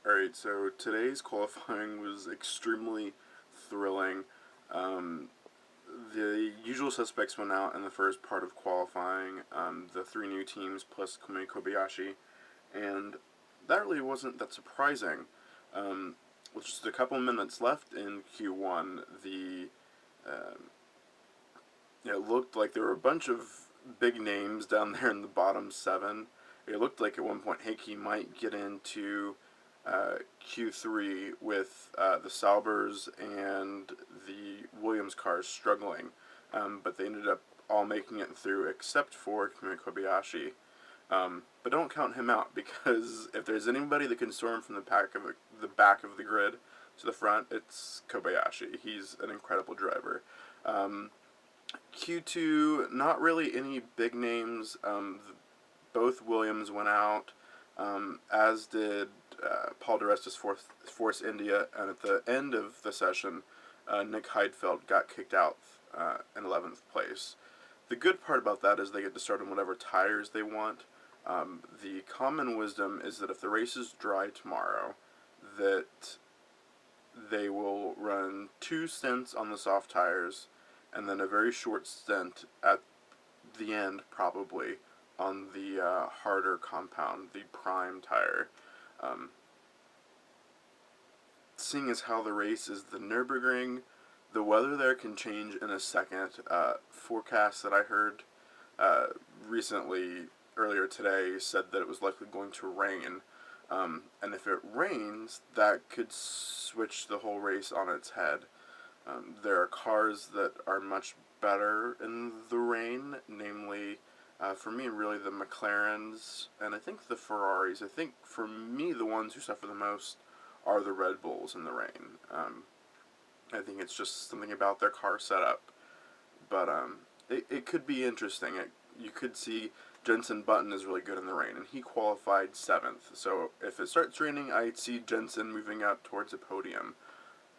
Alright, so today's qualifying was extremely thrilling. Um, the usual suspects went out in the first part of qualifying, the three new teams plus Kumi Kobayashi, and that really wasn't that surprising. Um, with just a couple minutes left in Q1, um, it looked like there were a bunch of big names down there in the bottom seven. It looked like at one point Heikki might get into Q3 with the Saubers and the Williams cars struggling, but they ended up all making it through except for Kimi Kobayashi. But don't count him out because if there's anybody that can storm from the back of the grid to the front, it's Kobayashi. He's an incredible driver. Um, Q2, not really any big names. Both Williams went out, as did Paul DeResta's Force India, and at the end of the session, Nick Heidfeld got kicked out in 11th place. The good part about that is they get to start on whatever tires they want. The common wisdom is that if the race is dry tomorrow, that they will run two stints on the soft tires and then a very short stint at the end, probably, on the harder compound, the prime tire. Um, Seeing as how the race is the Nürburgring, the weather there can change in a second. Forecasts that I heard uh, recently, earlier today, said that it was likely going to rain. And if it rains, that could switch the whole race on its head. There are cars that are much better in the rain, namely, for me, really the McLarens and I think the Ferraris. I think for me, the ones who suffer the most are the Red Bulls in the rain. I think it's just something about their car setup. But it could be interesting. You could see Jenson Button is really good in the rain, and he qualified 7th. So if it starts raining, I'd see Jenson moving up towards a podium.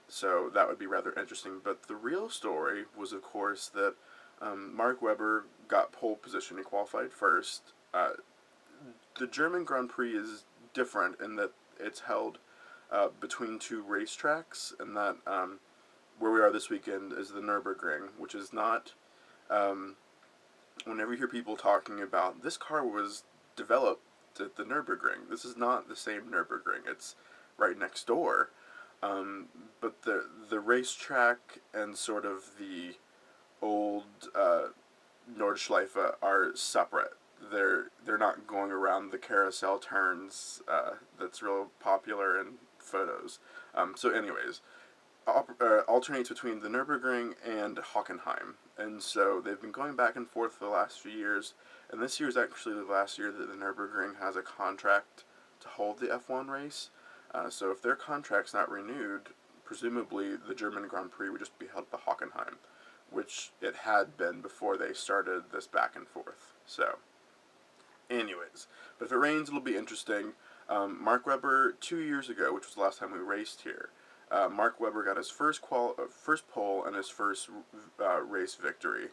So that would be rather interesting. But the real story was, of course, that Mark Webber got pole position. He qualified first. The German Grand Prix is different in that it's held between two racetracks, and that where we are this weekend is the Nürburgring, which is not. Um, Whenever you hear people talking about this car was developed at the Nürburgring, this is not the same Nürburgring. It's right next door. Um, but the racetrack and sort of the old Nordschleife are separate. They're not going around the carousel turns that's real popular in photos. Anyways, alternates between the Nürburgring and Hockenheim, and so they've been going back and forth for the last few years. And this year is actually the last year that the Nürburgring has a contract to hold the F1 race. So if their contract's not renewed, presumably the German Grand Prix would just be held at the Hockenheim, which it had been before they started this back and forth. So, anyways, but if it rains, it'll be interesting. Mark Webber, 2 years ago, which was the last time we raced here, Mark Webber got his first pole and his first race victory.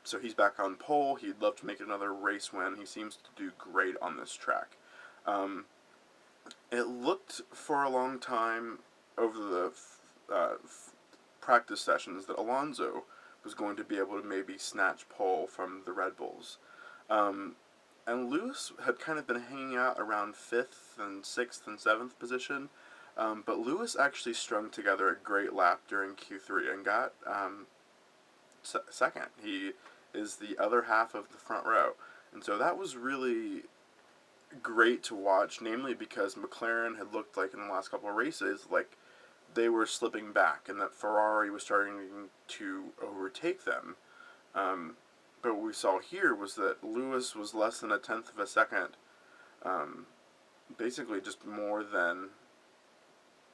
So he's back on pole. He'd love to make another race win. He seems to do great on this track. Um, it looked for a long time over the practice sessions that Alonso was going to be able to maybe snatch pole from the Red Bulls. Um, and Lewis had kind of been hanging out around 5th and 6th and 7th position. But Lewis actually strung together a great lap during Q3 and got second. He is the other half of the front row. And so that was really great to watch, namely because McLaren had looked like in the last couple of races like they were slipping back and that Ferrari was starting to overtake them. But what we saw here was that Lewis was less than a tenth of a second, um, basically just more than,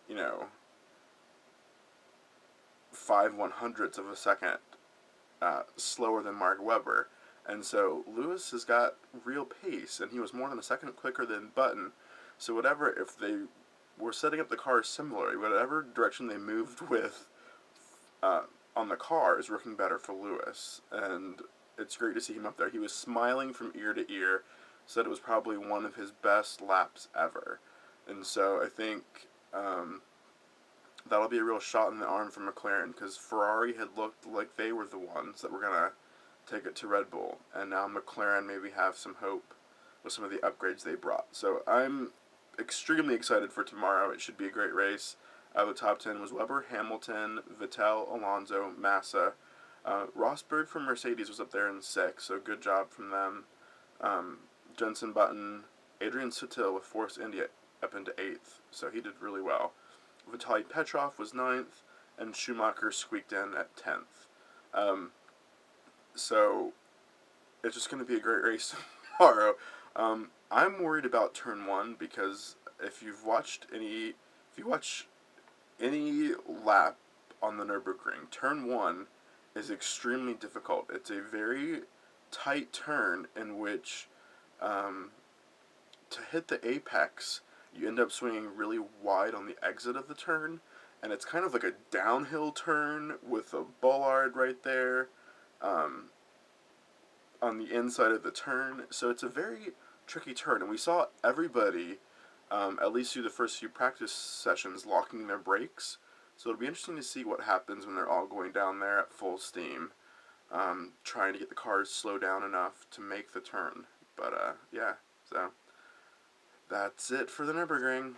you know, 5/100ths of a second slower than Mark Webber. And so Lewis has got real pace, and he was more than a second quicker than Button. So if they were setting up the cars similarly, whatever direction they moved with on the car is working better for Lewis. And it's great to see him up there. He was smiling from ear to ear, said it was probably one of his best laps ever. And so I think that'll be a real shot in the arm for McLaren, because Ferrari had looked like they were the ones that were going to take it to Red Bull, and now McLaren maybe have some hope with some of the upgrades they brought. So I'm extremely excited for tomorrow. It should be a great race. The top 10 was Webber, Hamilton, Vettel, Alonso, Massa. Rosberg from Mercedes was up there in 6th, so good job from them. Um, Jenson Button, Adrian Sutil with Force India up into 8th, so he did really well. Vitaly Petrov was 9th, and Schumacher squeaked in at 10th. Um, so it's just going to be a great race tomorrow. I'm worried about turn 1, because if you watch any lap on the Nürburgring, turn 1 is extremely difficult. It's a very tight turn in which, to hit the apex, you end up swinging really wide on the exit of the turn, and it's kind of like a downhill turn with a bollard right there on the inside of the turn. So it's a very tricky turn, and we saw everybody, at least through the first few practice sessions, locking their brakes. So it'll be interesting to see what happens when they're all going down there at full steam, trying to get the cars slow down enough to make the turn. But yeah, so that's it for the Nürburgring.